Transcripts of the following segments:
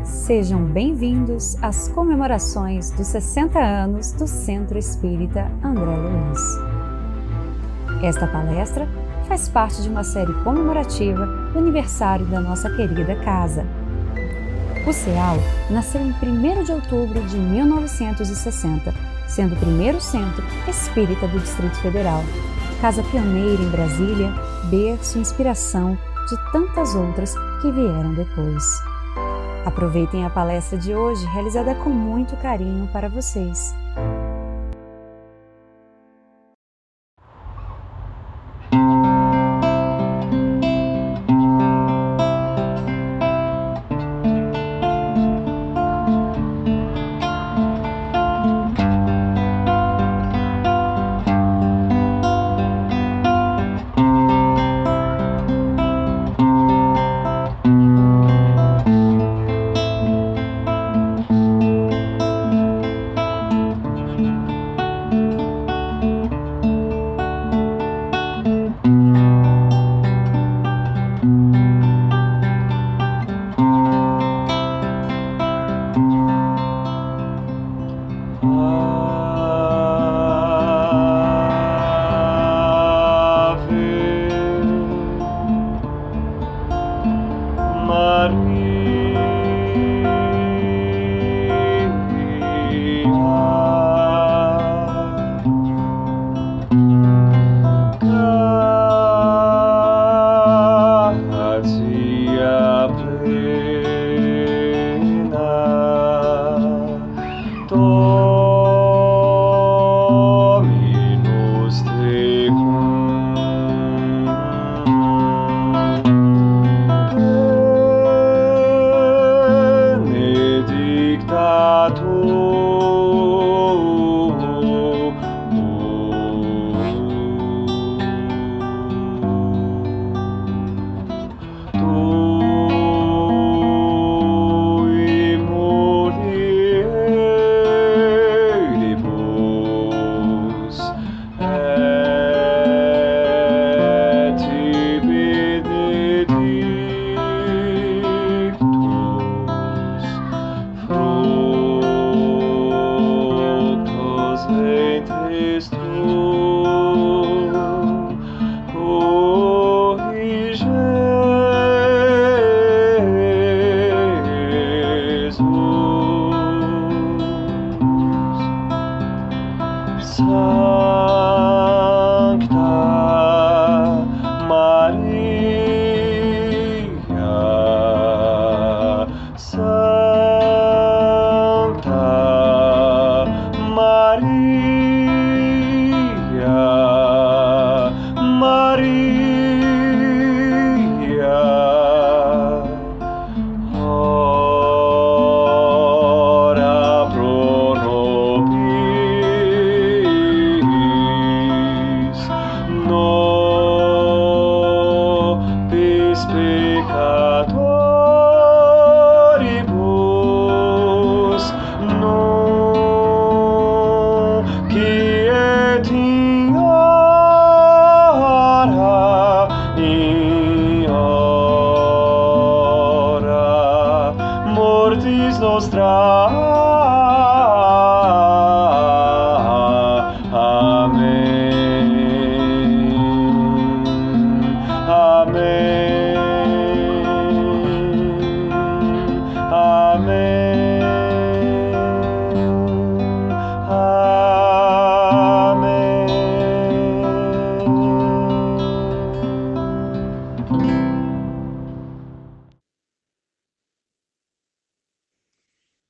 Sejam bem-vindos às comemorações dos 60 anos do Centro Espírita André Luiz. Esta palestra faz parte de uma série comemorativa do aniversário da nossa querida casa. O CEAL nasceu em 1º de outubro de 1960, sendo o primeiro centro espírita do Distrito Federal, casa pioneira em Brasília, berço e inspiração de tantas outras que vieram depois. Aproveitem a palestra de hoje, realizada com muito carinho para vocês.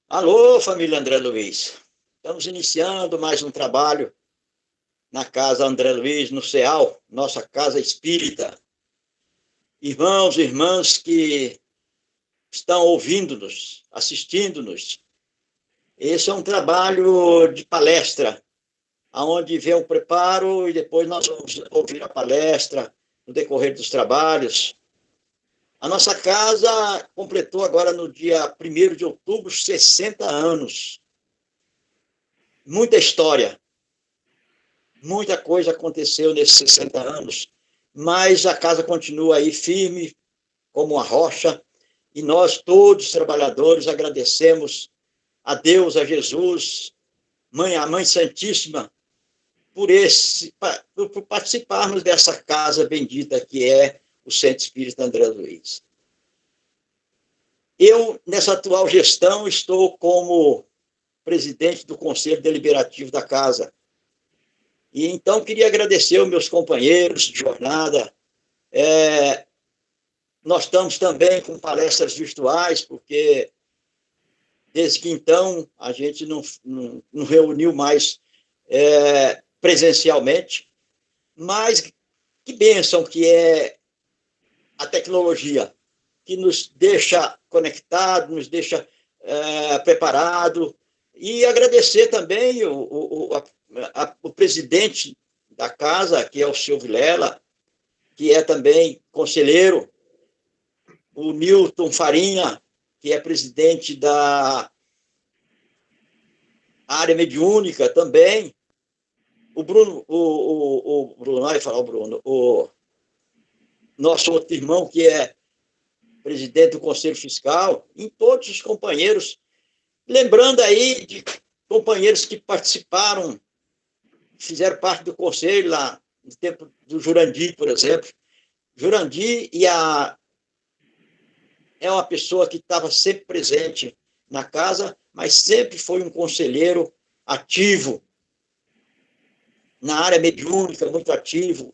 Alô, família André Luiz. Estamos iniciando mais um trabalho na Casa André Luiz, no CEAL, nossa casa espírita. Irmãos e irmãs que estão ouvindo-nos, assistindo-nos, esse é um trabalho de palestra, onde vem o preparo e depois nós vamos ouvir a palestra no decorrer dos trabalhos. A nossa casa completou agora no dia 1º de outubro 60 anos. Muita história, muita coisa aconteceu nesses 60 anos, mas a casa continua aí firme como uma rocha E nós, todos os trabalhadores, agradecemos a Deus, a Jesus, a Mãe Santíssima, por participarmos dessa casa bendita que é o Centro Espírita André Luiz. Eu, nessa atual gestão, estou como presidente do Conselho Deliberativo da Casa. E então queria agradecer aos meus companheiros de jornada. Nós estamos também com palestras virtuais, porque desde que então a gente não reuniu mais presencialmente, mas que bênção que é a tecnologia, que nos deixa conectados, nos deixa preparados, e agradecer também o presidente da casa, que é o seu Vilela, que é também conselheiro, o Newton Farinha, que é presidente da área mediúnica também, o Bruno, o nosso outro irmão, que é presidente do Conselho Fiscal, em todos os companheiros, lembrando aí de companheiros que participaram, fizeram parte do conselho lá, no tempo do Jurandir, por exemplo. Jurandir é uma pessoa que estava sempre presente na casa, mas sempre foi um conselheiro ativo, na área mediúnica, muito ativo.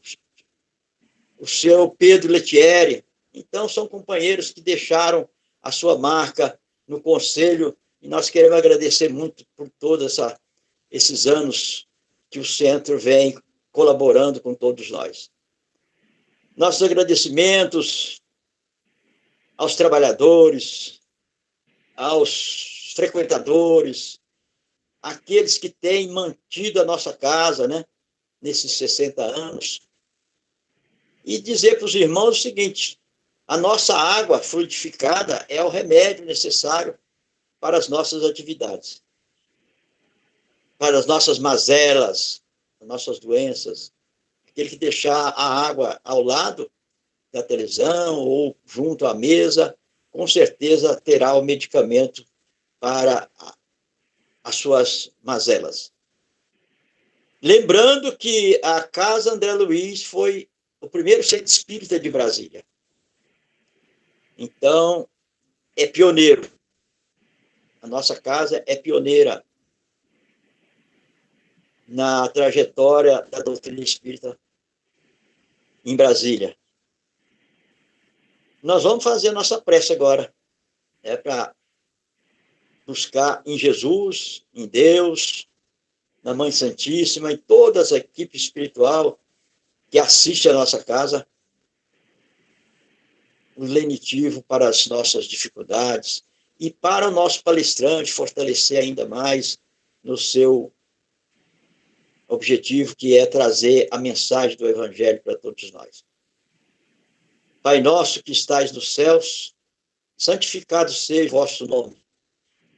O seu Pedro Lettieri. Então, são companheiros que deixaram a sua marca no conselho, e nós queremos agradecer muito por todos esses anos que o centro vem colaborando com todos nós. Nossos agradecimentos aos trabalhadores, aos frequentadores, aqueles que têm mantido a nossa casa, né, nesses 60 anos. E dizer para os irmãos o seguinte: a nossa água fluidificada é o remédio necessário para as nossas atividades, para as nossas mazelas, as nossas doenças. Aquele que deixar a água ao lado da televisão ou junto à mesa, com certeza terá o medicamento para as suas mazelas. Lembrando que a Casa André Luiz foi o primeiro centro espírita de Brasília. Então, é pioneiro. A nossa casa é pioneira na trajetória da doutrina espírita em Brasília. Nós vamos fazer a nossa prece agora, para buscar em Jesus, em Deus, na Mãe Santíssima, em toda a equipe espiritual que assiste a nossa casa, o lenitivo para as nossas dificuldades e para o nosso palestrante fortalecer ainda mais no seu objetivo, que é trazer a mensagem do Evangelho para todos nós. Pai nosso que estais nos céus, santificado seja o vosso nome.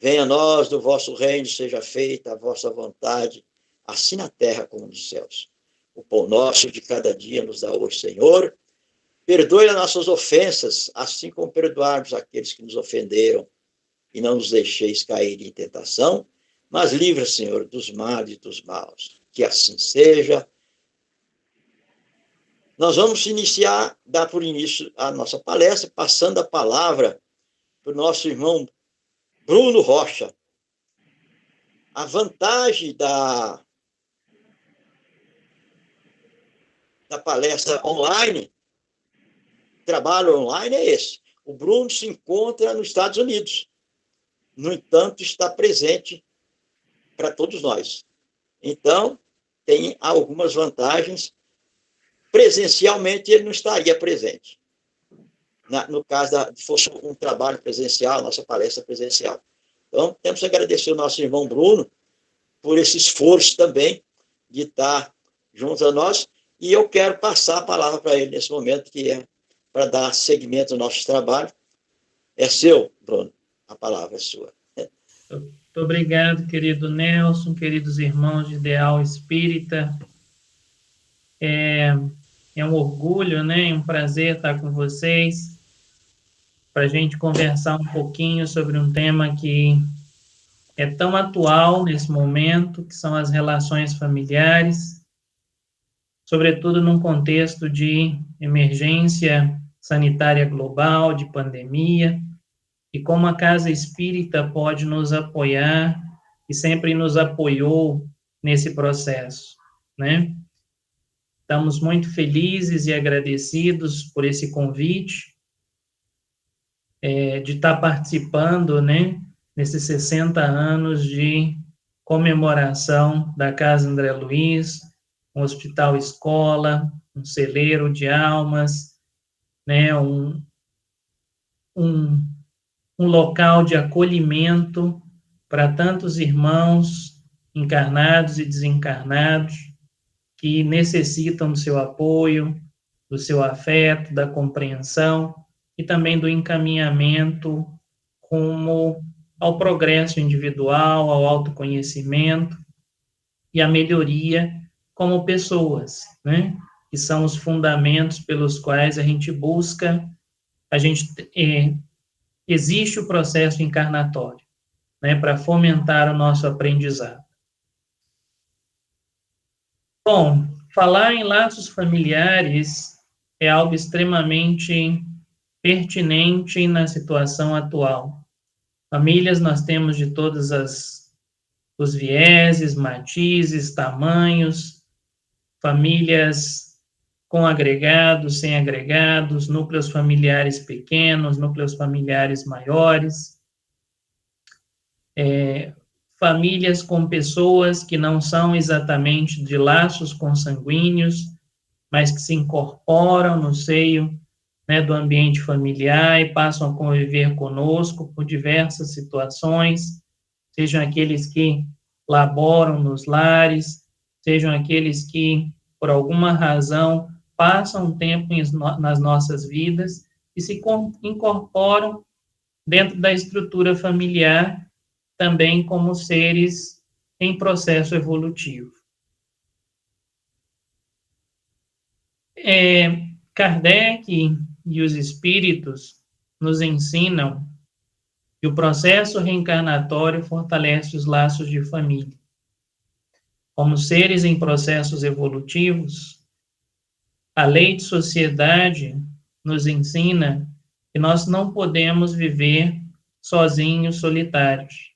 Venha a nós do vosso reino, seja feita a vossa vontade, assim na terra como nos céus. O pão nosso de cada dia nos dá hoje, Senhor. Perdoe as nossas ofensas, assim como perdoarmos aqueles que nos ofenderam. E não nos deixeis cair em tentação, mas livra, Senhor, dos males e dos maus. Que assim seja. Nós vamos dar por início a nossa palestra, passando a palavra para o nosso irmão Bruno Rocha. A vantagem da palestra online, trabalho online, é esse. O Bruno se encontra nos Estados Unidos. No entanto, está presente para todos nós. Então, tem algumas vantagens. Presencialmente, ele não estaria presente. No caso, se fosse um trabalho presencial, nossa palestra presencial. Então, temos que agradecer ao nosso irmão Bruno por esse esforço também de estar junto a nós. E eu quero passar a palavra para ele nesse momento, que é para dar seguimento ao nosso trabalho. É seu, Bruno. A palavra é sua. Muito obrigado, querido Nelson, queridos irmãos de Ideal Espírita. É um orgulho, né? Um prazer estar com vocês. para a gente conversar um pouquinho sobre um tema que é tão atual nesse momento, que são as relações familiares, sobretudo num contexto de emergência sanitária global, de pandemia, e como a Casa Espírita pode nos apoiar e sempre nos apoiou nesse processo, né? Estamos muito felizes e agradecidos por esse convite, de estar participando, né, nesses 60 anos de comemoração da Casa André Luiz, um hospital escola, um celeiro de almas, né, um local de acolhimento para tantos irmãos encarnados e desencarnados que necessitam do seu apoio, do seu afeto, da compreensão e também do encaminhamento rumo ao progresso individual, ao autoconhecimento e à melhoria como pessoas, né? Que são os fundamentos pelos quais a gente busca, existe o processo encarnatório, né? Para fomentar o nosso aprendizado. Bom, falar em laços familiares é algo extremamente pertinente na situação atual. Famílias nós temos de todos os vieses, matizes, tamanhos, famílias com agregados, sem agregados, núcleos familiares pequenos, núcleos familiares maiores, famílias com pessoas que não são exatamente de laços consanguíneos, mas que se incorporam no seio, né, do ambiente familiar e passam a conviver conosco por diversas situações, sejam aqueles que laboram nos lares, sejam aqueles que, por alguma razão, passam um tempo nas nossas vidas e se incorporam dentro da estrutura familiar, também como seres em processo evolutivo. Kardec e os espíritos nos ensinam que o processo reencarnatório fortalece os laços de família. Como seres em processos evolutivos, a lei de sociedade nos ensina que nós não podemos viver sozinhos, solitários.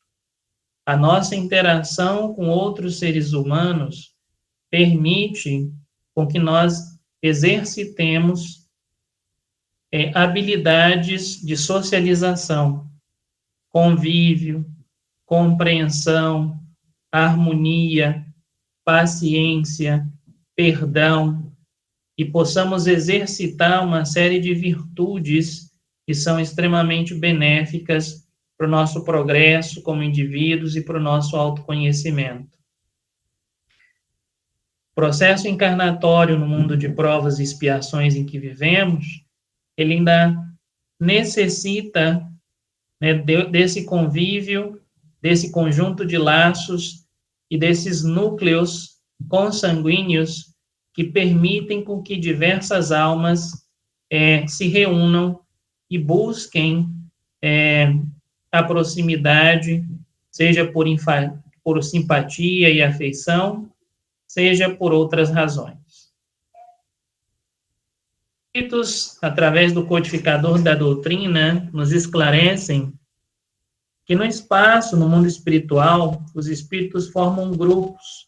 A nossa interação com outros seres humanos permite com que nós exercitemos habilidades de socialização, convívio, compreensão, harmonia, paciência, perdão, e possamos exercitar uma série de virtudes que são extremamente benéficas para o nosso progresso como indivíduos e para o nosso autoconhecimento. O processo encarnatório no mundo de provas e expiações em que vivemos, ele ainda necessita, né, desse convívio, desse conjunto de laços e desses núcleos consanguíneos que permitem com que diversas almas se reúnam e busquem a proximidade, seja por simpatia e afeição, seja por outras razões. Espíritos, através do codificador da doutrina, nos esclarecem que no espaço, no mundo espiritual, os espíritos formam grupos,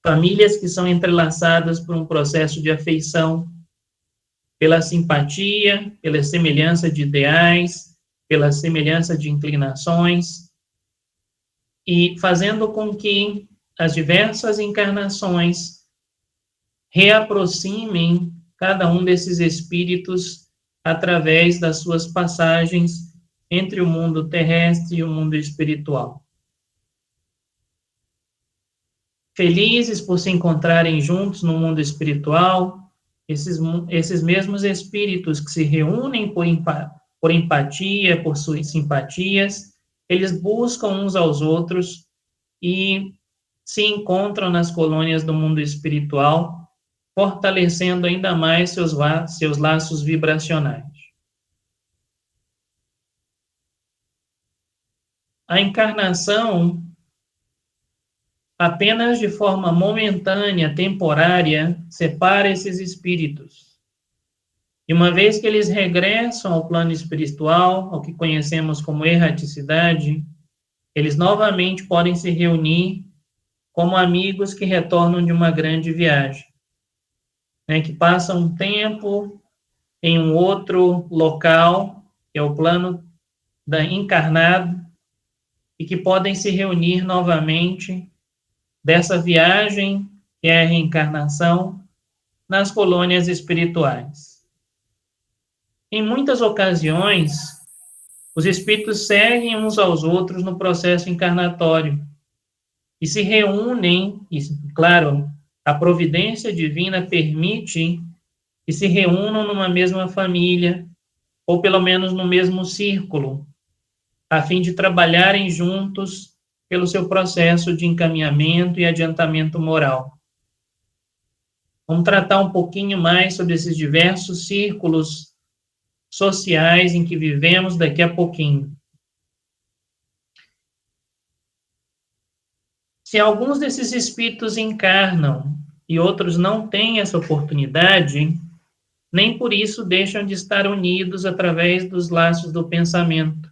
famílias que são entrelaçadas por um processo de afeição, pela simpatia, pela semelhança de ideais, pela semelhança de inclinações, e fazendo com que as diversas encarnações reaproximem cada um desses espíritos através das suas passagens entre o mundo terrestre e o mundo espiritual. Felizes por se encontrarem juntos no mundo espiritual, esses mesmos espíritos que se reúnem por empatia, por suas simpatias, eles buscam uns aos outros e se encontram nas colônias do mundo espiritual, fortalecendo ainda mais seus laços vibracionais. a encarnação, apenas de forma momentânea, temporária, separa esses espíritos. E uma vez que eles regressam ao plano espiritual, ao que conhecemos como erraticidade, eles novamente podem se reunir como amigos que retornam de uma grande viagem, né, que passam um tempo em um outro local, que é o plano encarnado, e que podem se reunir novamente dessa viagem, que é a reencarnação, nas colônias espirituais. Em muitas ocasiões, os espíritos seguem uns aos outros no processo encarnatório e se reúnem, e, claro, a providência divina permite que se reúnam numa mesma família, ou pelo menos no mesmo círculo, a fim de trabalharem juntos pelo seu processo de encaminhamento e adiantamento moral. Vamos tratar um pouquinho mais sobre esses diversos círculos sociais em que vivemos daqui a pouquinho. Se alguns desses espíritos encarnam e outros não têm essa oportunidade, nem por isso deixam de estar unidos através dos laços do pensamento.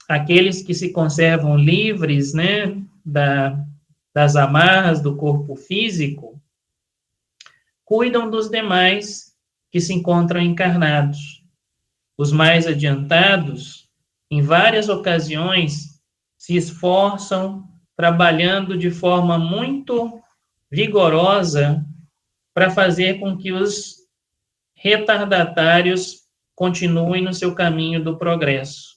Aqueles que se conservam livres, né, das amarras do corpo físico, cuidam dos demais que se encontram encarnados. Os mais adiantados, em várias ocasiões, se esforçam trabalhando de forma muito vigorosa para fazer com que os retardatários continuem no seu caminho do progresso.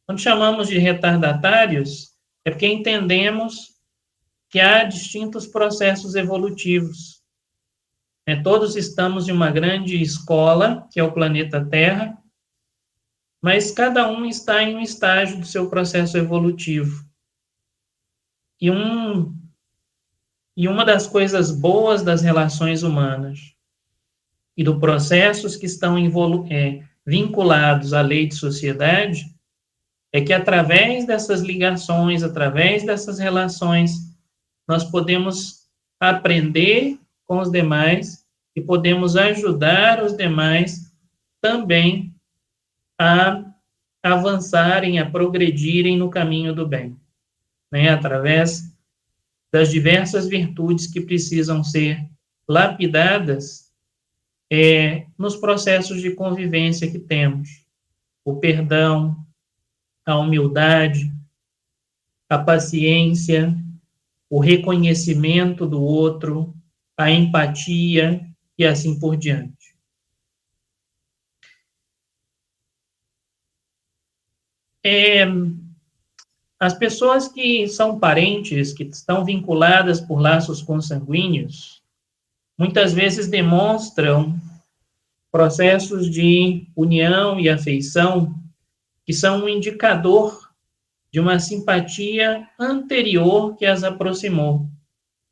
Quando chamamos de retardatários, é porque entendemos que há distintos processos evolutivos. Todos estamos em uma grande escola, que é o planeta Terra, mas cada um está em um estágio do seu processo evolutivo. E uma das coisas boas das relações humanas e dos processos que estão vinculados à lei de sociedade é que através dessas ligações, através dessas relações, nós podemos aprender com os demais e podemos ajudar os demais também a avançarem, a progredirem no caminho do bem, né? Através das diversas virtudes que precisam ser lapidadas nos processos de convivência que temos. O perdão, a humildade, a paciência, o reconhecimento do outro, a empatia e assim por diante. As pessoas que são parentes, que estão vinculadas por laços consanguíneos, muitas vezes demonstram processos de união e afeição que são um indicador de uma simpatia anterior que as aproximou.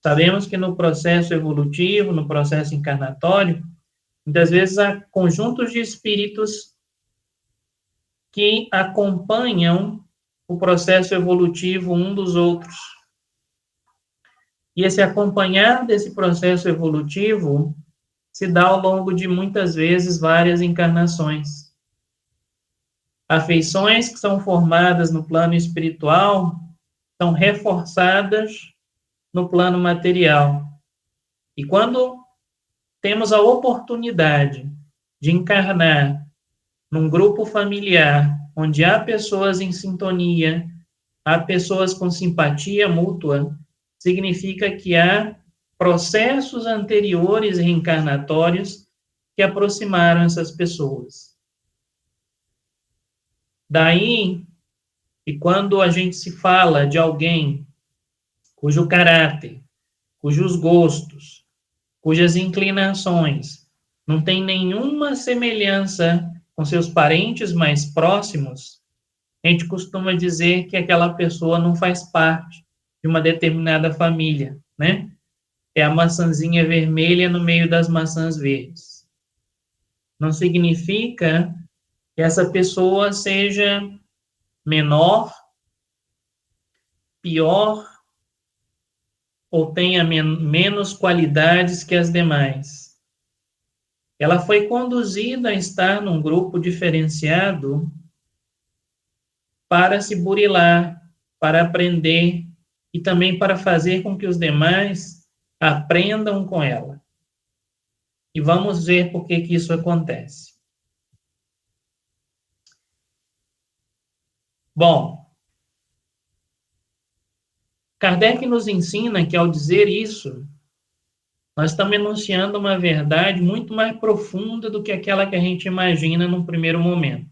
Sabemos que no processo evolutivo, no processo encarnatório, muitas vezes há conjuntos de espíritos que acompanham o processo evolutivo um dos outros. E esse acompanhar desse processo evolutivo se dá ao longo de, muitas vezes, várias encarnações. Afeições que são formadas no plano espiritual são reforçadas no plano material. E quando temos a oportunidade de encarnar num grupo familiar, onde há pessoas em sintonia, há pessoas com simpatia mútua, significa que há processos anteriores reencarnatórios que aproximaram essas pessoas. Daí, e quando a gente se fala de alguém cujo caráter, cujos gostos, cujas inclinações não tem nenhuma semelhança com seus parentes mais próximos, a gente costuma dizer que aquela pessoa não faz parte de uma determinada família, né? É a maçãzinha vermelha no meio das maçãs verdes. Não significa que essa pessoa seja menor, pior ou tenha menos qualidades que as demais. Ela foi conduzida a estar num grupo diferenciado para se burilar, para aprender e também para fazer com que os demais aprendam com ela. E vamos ver por que isso acontece. Bom, Kardec nos ensina que, ao dizer isso, nós estamos enunciando uma verdade muito mais profunda do que aquela que a gente imagina num primeiro momento.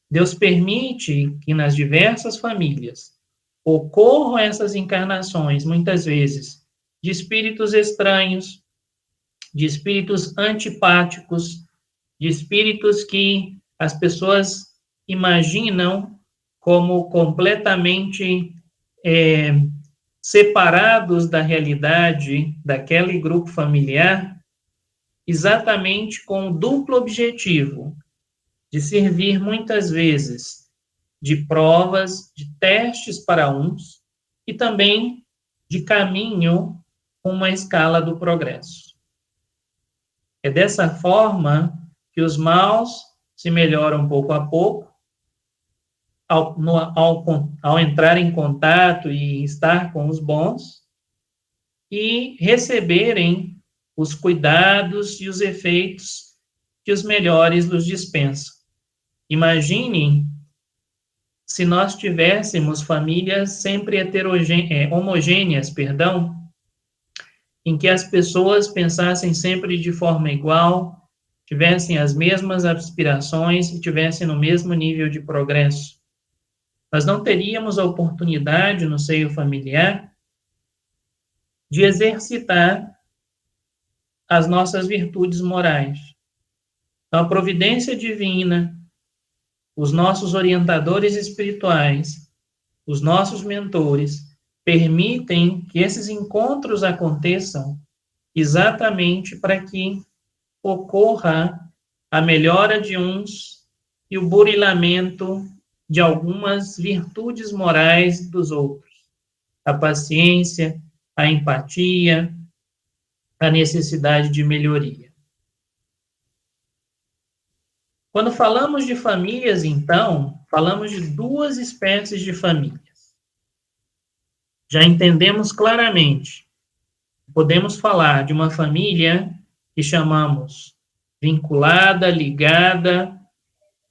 Deus permite que nas diversas famílias ocorram essas encarnações, muitas vezes, de espíritos estranhos, de espíritos antipáticos, de espíritos que as pessoas imaginam como completamente separados da realidade daquele grupo familiar, exatamente com o duplo objetivo de servir muitas vezes de provas, de testes para uns e também de caminho com uma escala do progresso. É dessa forma que os maus se melhoram pouco a pouco, ao entrar em contato e estar com os bons, e receberem os cuidados e os efeitos que os melhores nos dispensam. Imaginem se nós tivéssemos famílias sempre homogêneas, em que as pessoas pensassem sempre de forma igual, tivessem as mesmas aspirações e tivessem no mesmo nível de progresso. Nós não teríamos a oportunidade no seio familiar de exercitar as nossas virtudes morais. Então, a providência divina, os nossos orientadores espirituais, os nossos mentores, permitem que esses encontros aconteçam exatamente para que ocorra a melhora de uns e o burilamento de algumas virtudes morais dos outros. A paciência, a empatia, a necessidade de melhoria. Quando falamos de famílias, então, falamos de duas espécies de famílias. Já entendemos claramente. Podemos falar de uma família que chamamos vinculada, ligada,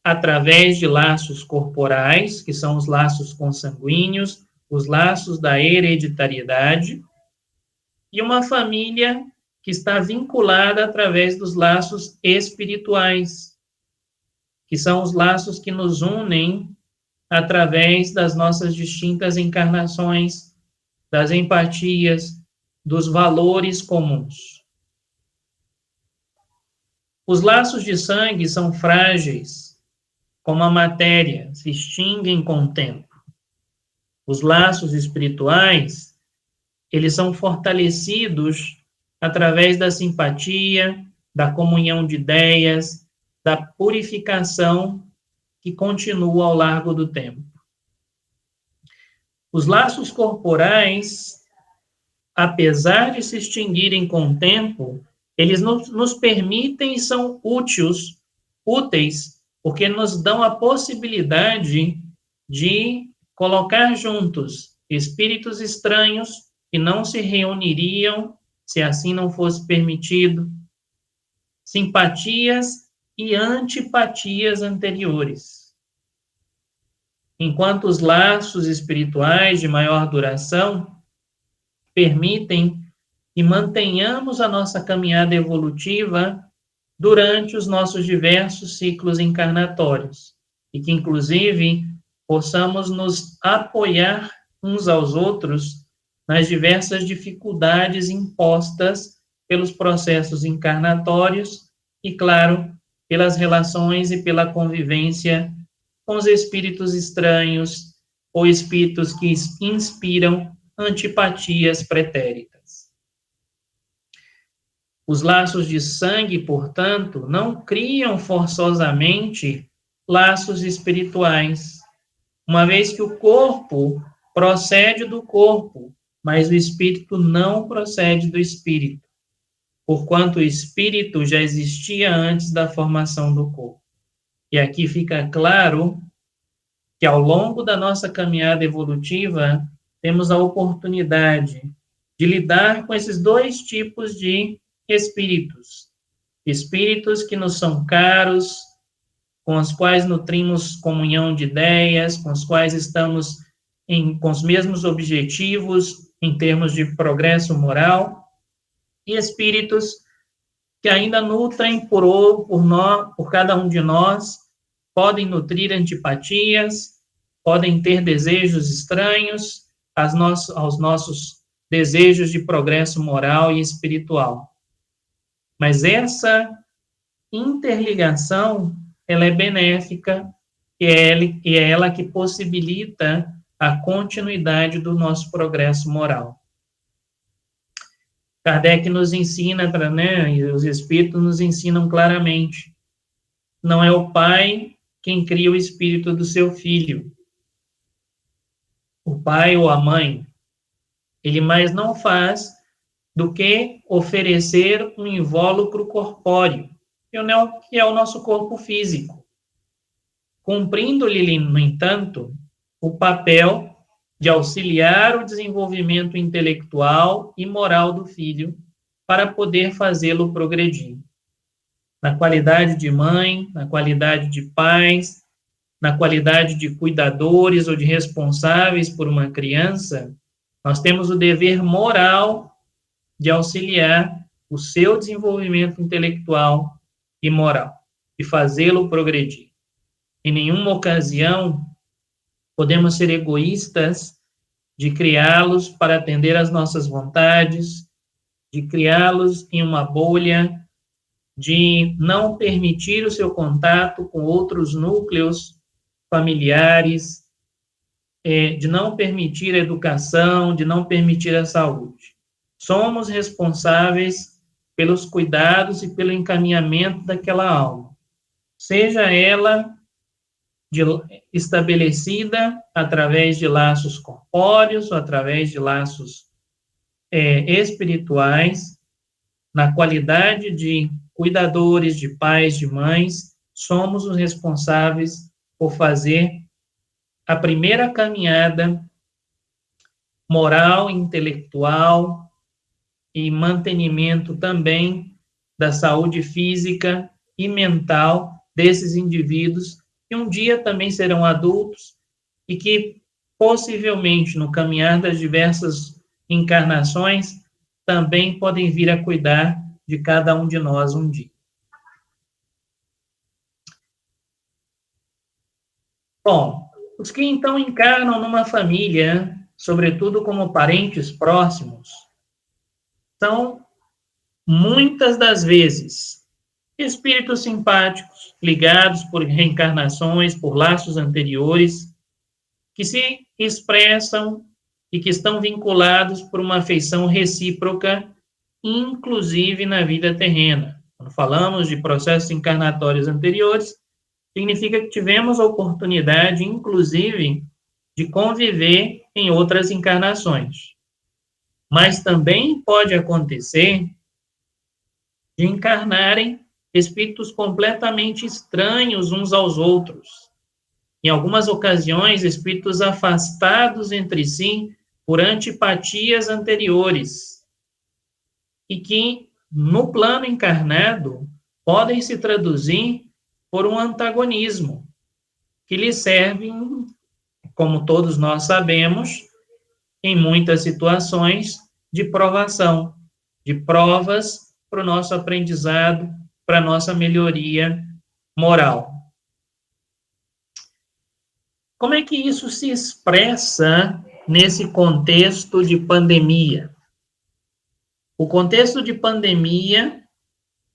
através de laços corporais, que são os laços consanguíneos, os laços da hereditariedade, e uma família que está vinculada através dos laços espirituais, que são os laços que nos unem através das nossas distintas encarnações, das empatias, dos valores comuns. Os laços de sangue são frágeis, como a matéria, se extinguem com o tempo. Os laços espirituais, eles são fortalecidos através da simpatia, da comunhão de ideias, da purificação que continua ao largo do tempo. Os laços corporais, apesar de se extinguirem com o tempo, eles nos permitem e são úteis, porque nos dão a possibilidade de colocar juntos espíritos estranhos que não se reuniriam se assim não fosse permitido, simpatias e antipatias anteriores. Enquanto os laços espirituais de maior duração permitem que mantenhamos a nossa caminhada evolutiva durante os nossos diversos ciclos encarnatórios, e que, inclusive, possamos nos apoiar uns aos outros nas diversas dificuldades impostas pelos processos encarnatórios e, claro, pelas relações e pela convivência com os espíritos estranhos ou espíritos que inspiram antipatias pretéritas. Os laços de sangue, portanto, não criam forçosamente laços espirituais, uma vez que o corpo procede do corpo, mas o espírito não procede do espírito, porquanto o espírito já existia antes da formação do corpo. E aqui fica claro que ao longo da nossa caminhada evolutiva, temos a oportunidade de lidar com esses dois tipos de espíritos. Espíritos que nos são caros, com os quais nutrimos comunhão de ideias, com os quais estamos com os mesmos objetivos em termos de progresso moral, e espíritos que ainda nutrem por cada um de nós, podem nutrir antipatias, podem ter desejos estranhos aos nossos desejos de progresso moral e espiritual. Mas essa interligação, ela é benéfica e é ela que possibilita a continuidade do nosso progresso moral. Kardec nos ensina, e os Espíritos nos ensinam claramente, não é o pai quem cria o espírito do seu filho, o pai ou a mãe, ele mais não faz do que oferecer um invólucro corpóreo, que é o nosso corpo físico, cumprindo-lhe, no entanto, o papel de auxiliar o desenvolvimento intelectual e moral do filho para poder fazê-lo progredir. Na qualidade de mãe, na qualidade de pais, na qualidade de cuidadores ou de responsáveis por uma criança, nós temos o dever moral de auxiliar o seu desenvolvimento intelectual e moral, e fazê-lo progredir. Em nenhuma ocasião podemos ser egoístas de criá-los para atender às nossas vontades, de criá-los em uma bolha, de não permitir o seu contato com outros núcleos familiares, de não permitir a educação, de não permitir a saúde. Somos responsáveis pelos cuidados e pelo encaminhamento daquela alma, seja ela estabelecida através de laços corpóreos ou através de laços espirituais, na qualidade de cuidadores, de pais, de mães, somos os responsáveis por fazer a primeira caminhada moral, intelectual e mantenimento também da saúde física e mental desses indivíduos que um dia também serão adultos e que possivelmente no caminhar das diversas encarnações também podem vir a cuidar de cada um de nós um dia. Bom, os que então encarnam numa família, sobretudo como parentes próximos, são muitas das vezes espíritos simpáticos, ligados por reencarnações, por laços anteriores, que se expressam e que estão vinculados por uma afeição recíproca, inclusive na vida terrena. Quando falamos de processos encarnatórios anteriores, significa que tivemos a oportunidade, inclusive, de conviver em outras encarnações. Mas também pode acontecer de encarnarem espíritos completamente estranhos uns aos outros. Em algumas ocasiões, espíritos afastados entre si por antipatias anteriores e que, no plano encarnado, podem se traduzir por um antagonismo, que lhe serve, como todos nós sabemos, em muitas situações, de provação, de provas para o nosso aprendizado, para a nossa melhoria moral. Como é que isso se expressa nesse contexto de pandemia? O contexto de pandemia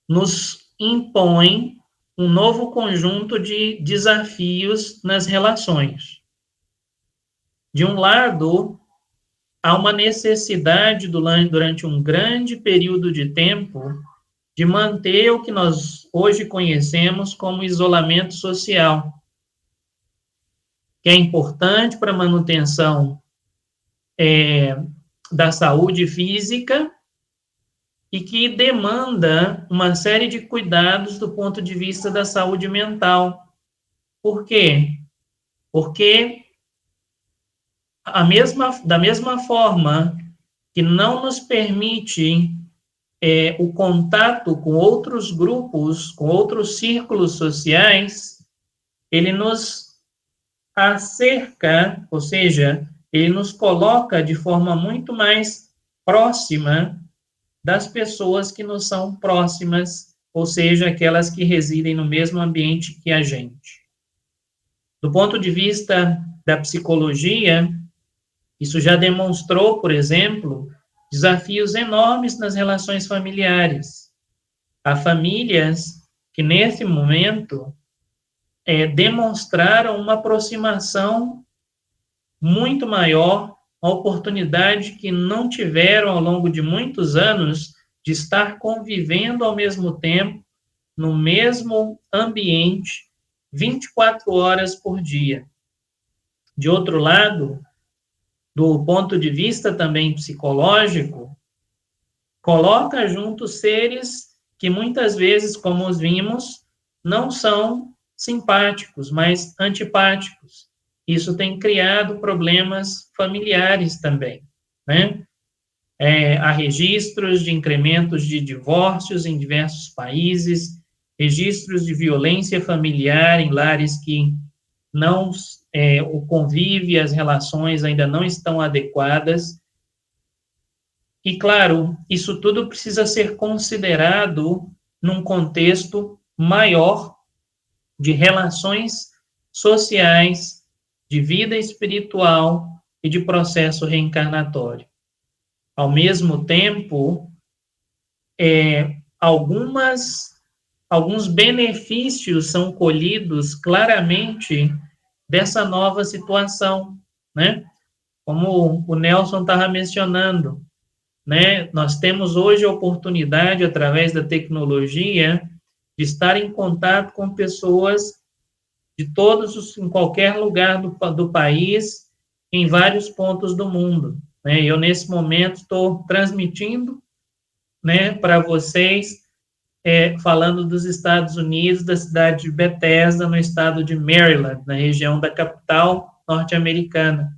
nos impõe um novo conjunto de desafios nas relações. De um lado, há uma necessidade durante um grande período de tempo de manter o que nós hoje conhecemos como isolamento social, que é importante para a manutenção da saúde física e que demanda uma série de cuidados do ponto de vista da saúde mental. Por quê? Porque da mesma forma que não nos permite o contato com outros grupos, com outros círculos sociais, ele nos acerca, ou seja, ele nos coloca de forma muito mais próxima das pessoas que nos são próximas, ou seja, aquelas que residem no mesmo ambiente que a gente. Do ponto de vista da psicologia, isso já demonstrou, por exemplo, desafios enormes nas relações familiares. Há famílias que, nesse momento, demonstraram uma aproximação muito maior, uma oportunidade que não tiveram ao longo de muitos anos de estar convivendo ao mesmo tempo, no mesmo ambiente, 24 horas por dia. De outro lado, do ponto de vista também psicológico, coloca junto seres que muitas vezes, como os vimos, não são simpáticos, mas antipáticos. Isso tem criado problemas familiares também, né? Há registros de incrementos de divórcios em diversos países, registros de violência familiar em lares que não, o convívio e as relações ainda não estão adequadas. E, claro, isso tudo precisa ser considerado num contexto maior de relações sociais, de vida espiritual e de processo reencarnatório. Ao mesmo tempo, alguns benefícios são colhidos claramente dessa nova situação, né? Como o Nelson estava mencionando, né? Nós temos hoje a oportunidade, através da tecnologia, de estar em contato com pessoas em qualquer lugar do país, em vários pontos do mundo, né? Eu, nesse momento, estou transmitindo, né, para vocês, falando dos Estados Unidos, da cidade de Bethesda, no estado de Maryland, na região da capital norte-americana.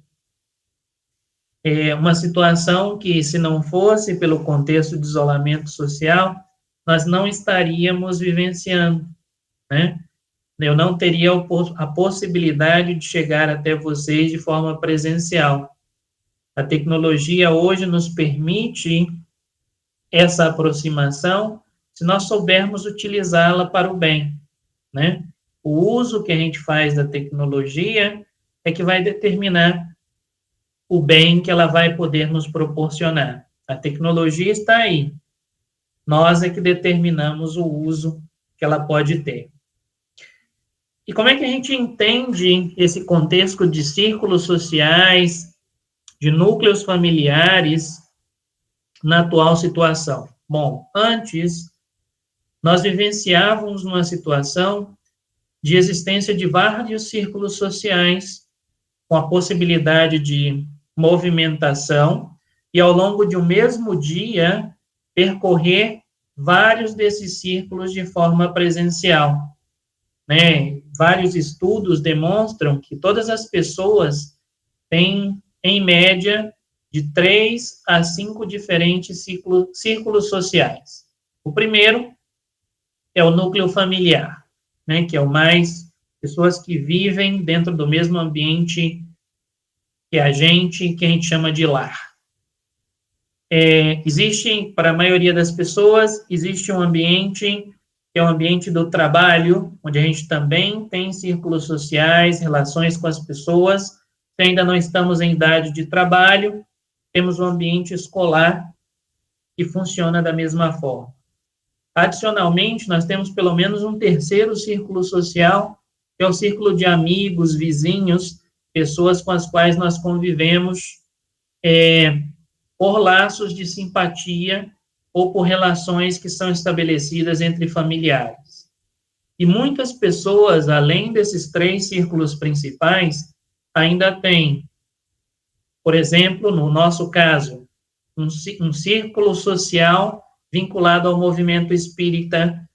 É uma situação que, se não fosse pelo contexto de isolamento social, nós não estaríamos vivenciando, né? Eu não teria a possibilidade de chegar até vocês de forma presencial. A tecnologia hoje nos permite essa aproximação, se nós soubermos utilizá-la para o bem, né? O uso que a gente faz da tecnologia é que vai determinar o bem que ela vai poder nos proporcionar. A tecnologia está aí. Nós é que determinamos o uso que ela pode ter. E como é que a gente entende esse contexto de círculos sociais, de núcleos familiares, na atual situação? Bom, antes, nós vivenciávamos uma situação de existência de vários círculos sociais, com a possibilidade de movimentação, e ao longo de um mesmo dia, percorrer vários desses círculos de forma presencial, né? Vários estudos demonstram que todas as pessoas têm, em média, de 3 a 5 diferentes círculos sociais. O primeiro é o núcleo familiar, né, que é o mais pessoas que vivem dentro do mesmo ambiente que a gente chama de lar. Existe, para a maioria das pessoas, existe um ambiente, que é o ambiente do trabalho, onde a gente também tem círculos sociais, relações com as pessoas. Se ainda não estamos em idade de trabalho, temos um ambiente escolar que funciona da mesma forma. Adicionalmente, nós temos pelo menos um terceiro círculo social, que é o círculo de amigos, vizinhos, pessoas com as quais nós convivemos por laços de simpatia ou por relações que são estabelecidas entre familiares. E muitas pessoas, além desses 3 círculos principais, ainda tem, por exemplo, no nosso caso, um círculo social vinculado ao movimento espírita,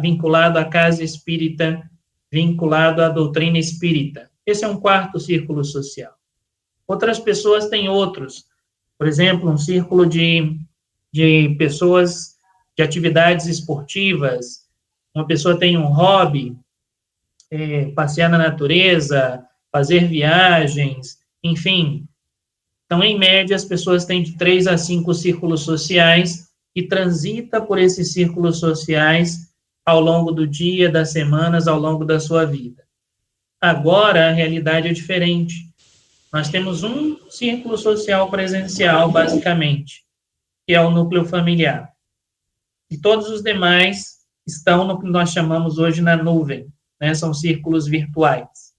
vinculado à casa espírita, vinculado à doutrina espírita. Esse é um quarto círculo social. Outras pessoas têm outros. Por exemplo, um círculo de pessoas de atividades esportivas. Uma pessoa tem um hobby, passear na natureza, fazer viagens, enfim. Então, em média, as pessoas têm de 3 a 5 círculos sociais e transita por esses círculos sociais ao longo do dia, das semanas, ao longo da sua vida. Agora, a realidade é diferente. Nós temos um círculo social presencial, basicamente, que é o núcleo familiar. E todos os demais estão no que nós chamamos hoje na nuvem, né? São círculos virtuais.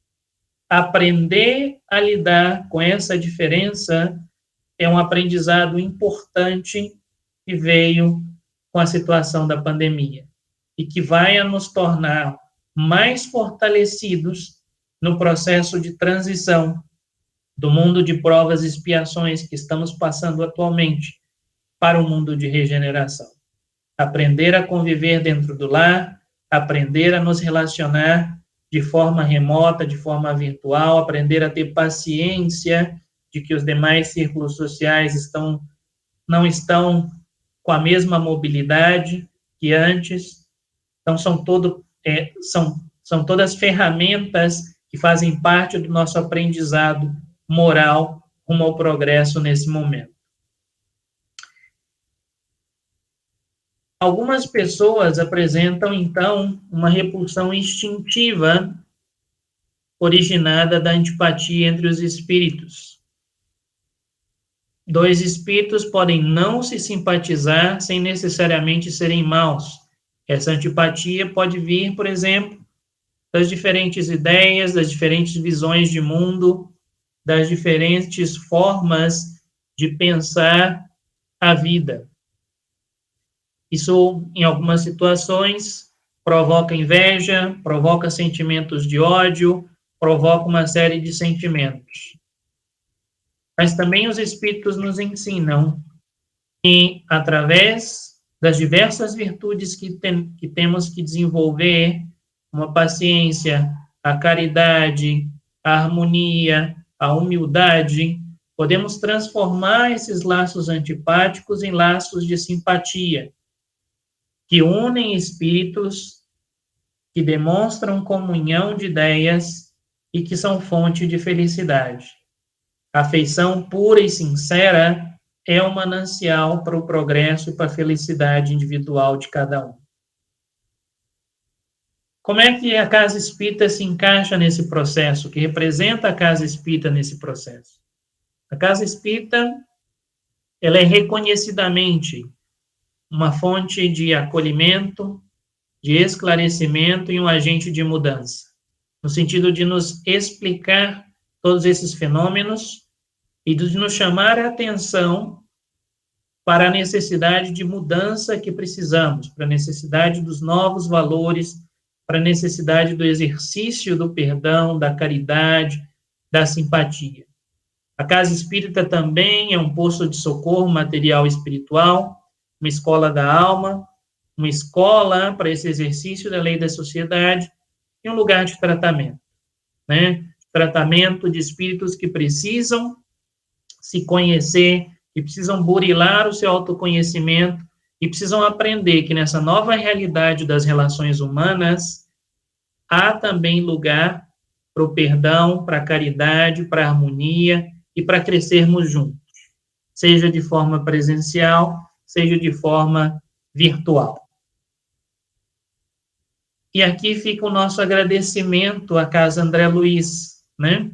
Aprender a lidar com essa diferença é um aprendizado importante que veio com a situação da pandemia e que vai nos tornar mais fortalecidos no processo de transição do mundo de provas e expiações que estamos passando atualmente para o mundo de regeneração. Aprender a conviver dentro do lar, aprender a nos relacionar de forma remota, de forma virtual, aprender a ter paciência de que os demais círculos sociais não estão com a mesma mobilidade que antes. Então, são todas ferramentas que fazem parte do nosso aprendizado moral rumo ao progresso nesse momento. Algumas pessoas apresentam, então, uma repulsão instintiva originada da antipatia entre os espíritos. 2 espíritos podem não se simpatizar sem necessariamente serem maus. Essa antipatia pode vir, por exemplo, das diferentes ideias, das diferentes visões de mundo, das diferentes formas de pensar a vida. Isso, em algumas situações, provoca inveja, provoca sentimentos de ódio, provoca uma série de sentimentos. Mas também os espíritos nos ensinam que, através das diversas virtudes que temos que desenvolver, uma paciência, a caridade, a harmonia, a humildade, podemos transformar esses laços antipáticos em laços de simpatia, que unem espíritos, que demonstram comunhão de ideias e que são fonte de felicidade. A afeição pura e sincera é um manancial para o progresso e para a felicidade individual de cada um. Como é que a casa espírita se encaixa nesse processo? O que representa a casa espírita nesse processo? A casa espírita, ela é reconhecidamente uma fonte de acolhimento, de esclarecimento e um agente de mudança, no sentido de nos explicar todos esses fenômenos e de nos chamar a atenção para a necessidade de mudança que precisamos, para a necessidade dos novos valores, para a necessidade do exercício do perdão, da caridade, da simpatia. A casa espírita também é um posto de socorro material e espiritual, uma escola da alma, uma escola para esse exercício da lei da sociedade e um lugar de tratamento, né? Tratamento de espíritos que precisam se conhecer, que precisam burilar o seu autoconhecimento e precisam aprender que nessa nova realidade das relações humanas há também lugar para o perdão, para a caridade, para a harmonia e para crescermos juntos, seja de forma presencial, seja de forma virtual. E aqui fica o nosso agradecimento à Casa André Luiz, né?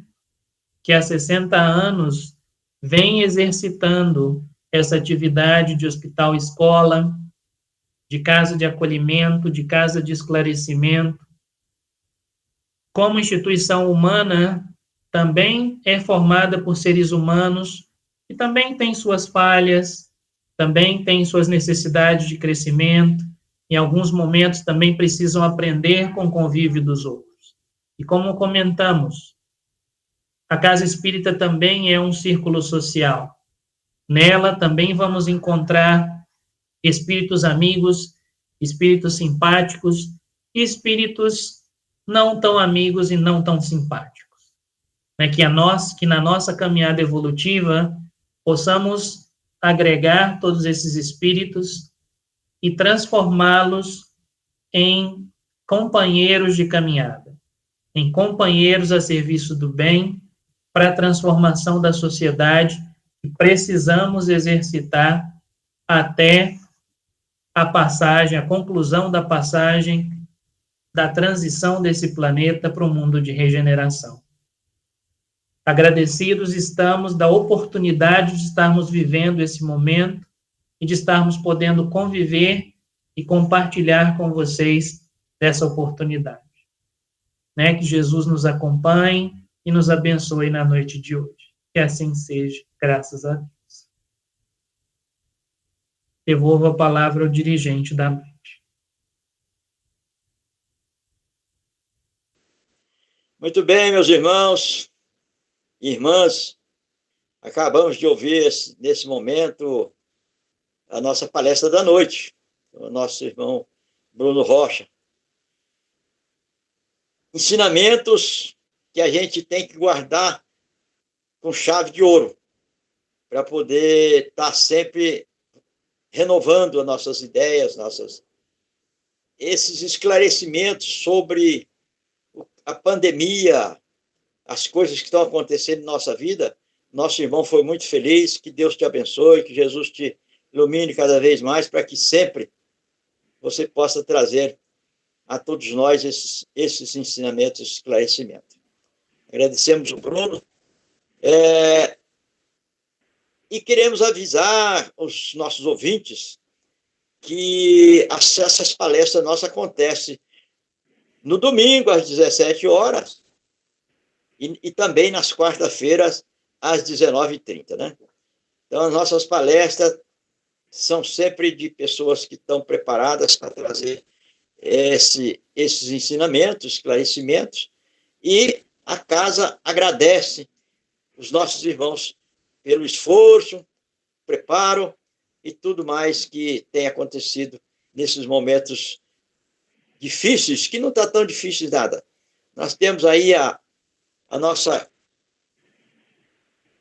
Que há 60 anos vem exercitando essa atividade de hospital-escola, de casa de acolhimento, de casa de esclarecimento. Como instituição humana, também é formada por seres humanos que também têm suas falhas, também têm suas necessidades de crescimento, em alguns momentos também precisam aprender com o convívio dos outros. E como comentamos, A casa espírita também é um círculo social. Nela também vamos encontrar espíritos amigos, espíritos simpáticos e espíritos não tão amigos e não tão simpáticos. Que na nossa caminhada evolutiva possamos agregar todos esses espíritos e transformá-los em companheiros de caminhada, em companheiros a serviço do bem, para a transformação da sociedade que precisamos exercitar até a passagem, a conclusão da passagem da transição desse planeta para um mundo de regeneração. Agradecidos estamos da oportunidade de estarmos vivendo esse momento e de estarmos podendo conviver e compartilhar com vocês dessa oportunidade. Que Jesus nos acompanhe e nos abençoe na noite de hoje. Que assim seja, graças a Deus. Devolvo a palavra ao dirigente da noite. Muito bem, meus irmãos e irmãs, acabamos de ouvir nesse momento a nossa palestra da noite, o nosso irmão Bruno Rocha. Ensinamentos que a gente tem que guardar com chave de ouro, para poder estar sempre renovando as nossas ideias, esses esclarecimentos sobre a pandemia, as coisas que estão acontecendo em nossa vida. Nosso irmão foi muito feliz, que Deus te abençoe, que Jesus te ilumine cada vez mais, para que sempre você possa trazer a todos nós esses ensinamentos, esse esclarecimento. Agradecemos o Bruno. E queremos avisar os nossos ouvintes que essas palestras nossas acontecem no domingo, às 17 horas, e também nas quartas-feiras, às 19h30, né? Então, as nossas palestras são sempre de pessoas que estão preparadas para trazer esses ensinamentos, esclarecimentos, e a casa agradece os nossos irmãos pelo esforço, preparo e tudo mais que tem acontecido nesses momentos difíceis, que não está tão difícil nada. Nós temos aí a nossa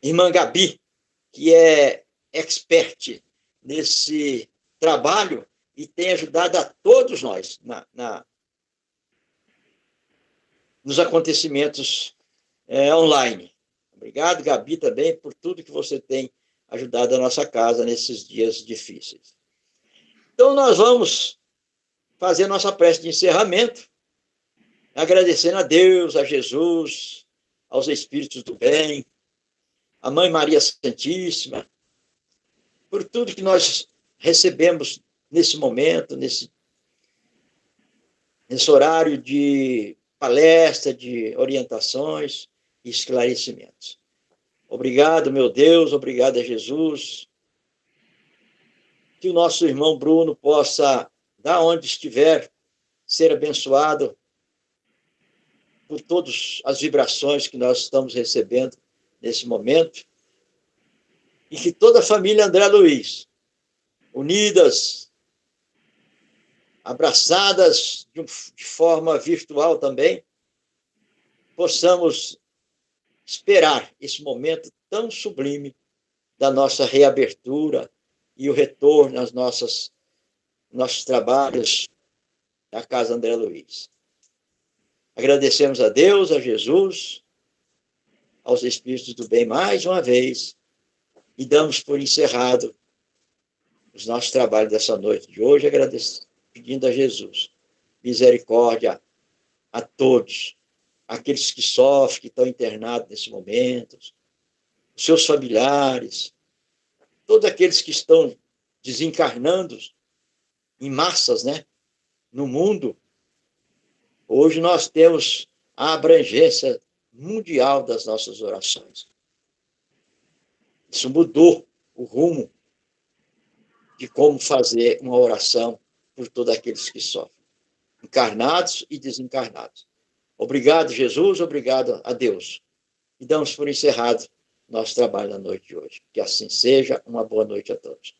irmã Gabi, que é expert nesse trabalho e tem ajudado a todos nós nos acontecimentos online. Obrigado, Gabi, também, por tudo que você tem ajudado a nossa casa nesses dias difíceis. Então, nós vamos fazer nossa prece de encerramento, agradecendo a Deus, a Jesus, aos Espíritos do Bem, a Mãe Maria Santíssima, por tudo que nós recebemos nesse momento, nesse horário de palestra, de orientações e esclarecimentos. Obrigado, meu Deus, obrigado a Jesus. Que o nosso irmão Bruno possa, da onde estiver, ser abençoado por todas as vibrações que nós estamos recebendo nesse momento. E que toda a família André Luiz, unidas, abraçadas de forma virtual também, possamos esperar esse momento tão sublime da nossa reabertura e o retorno aos nossos trabalhos da Casa André Luiz. Agradecemos a Deus, a Jesus, aos Espíritos do Bem mais uma vez e damos por encerrado os nossos trabalhos dessa noite de hoje, pedindo a Jesus misericórdia a todos, aqueles que sofrem, que estão internados nesse momento, os seus familiares, todos aqueles que estão desencarnando em massas, né, no mundo. Hoje nós temos a abrangência mundial das nossas orações. Isso mudou o rumo de como fazer uma oração por todos aqueles que sofrem, encarnados e desencarnados. Obrigado, Jesus, obrigado a Deus. e damos por encerrado nosso trabalho na noite de hoje. Que assim seja. Uma boa noite a todos.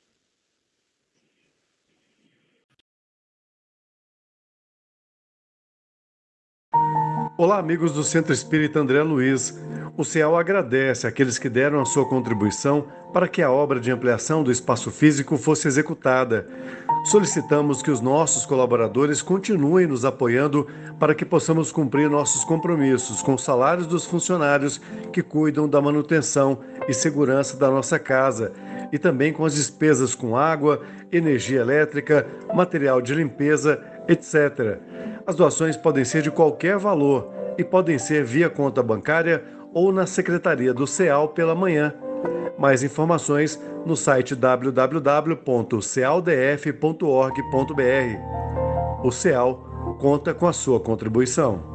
Olá, amigos do Centro Espírita André Luiz. O CEAL agradece àqueles que deram a sua contribuição para que a obra de ampliação do espaço físico fosse executada. Solicitamos que os nossos colaboradores continuem nos apoiando para que possamos cumprir nossos compromissos com os salários dos funcionários que cuidam da manutenção e segurança da nossa casa e também com as despesas com água, energia elétrica, material de limpeza, etc. As doações podem ser de qualquer valor e podem ser via conta bancária ou na Secretaria do CEAL pela manhã. Mais informações no site www.cealdf.org.br. O CEAL conta com a sua contribuição.